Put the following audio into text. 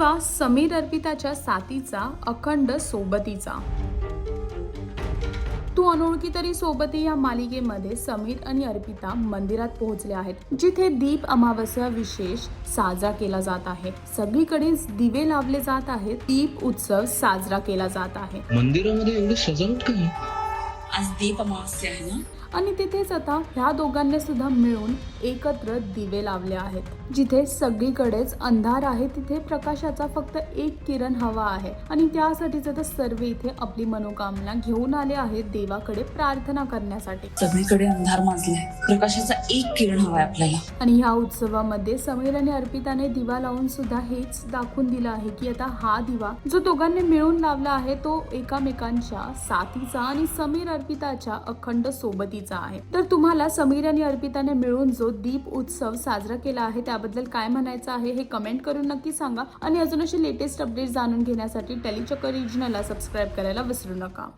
दिवा समीर अर्पिताच्या साथीचा अखंड सोबतीचा. तू अनोळखी तरी सोबती या मालिकेमध्ये समीर आणि अर्पिता मंदिरात पोहोचले आहेत, जिथे दीप अमावस्या विशेष साजरा केला जात आहे. सगळीकडेच दिवे लावले जात आहेत. दीप उत्सव साजरा केला जात आहे. मंदिरामध्ये एवढी सजावट काय? आज दीप अमावस्या आहे ना. आणि तिथेच आता ह्या दोघांनी सुद्धा मिळून एकत्र दिवे लावले आहेत. जिथे सगळीकडेच अंधार आहे, तिथे प्रकाशाचा फक्त एक किरण हवा आहे. आणि त्यासाठीच आता सर्व इथे आपली मनोकामना घेऊन आले आहेत देवाकडे प्रार्थना करण्यासाठी. सगळीकडे अंधार माजलाय, प्रकाशाचा एक किरण हवाय आपल्याला. आणि ह्या उत्सवामध्ये समीर आणि अर्पिताने दिवा लावून सुद्धा हेच दाखवून दिलं आहे की आता हा दिवा जो दोघांनी मिळून लावला आहे तो एकामेकांच्या साथीचा आणि समीर अर्पिताच्या अखंड सोबतीचा आहे. तर तुम्हाला समीर आणि अर्पिताने मिळून जो दीप उत्सव साजरा केला आहे त्याबद्दल काय म्हणायचं आहे हे कमेंट करून नक्की सांगा. आणि अजून अशी लेटेस्ट अपडेट जाणून घेण्यासाठी टेलीचक्कर रिजनला सबस्क्राईब करायला विसरू नका.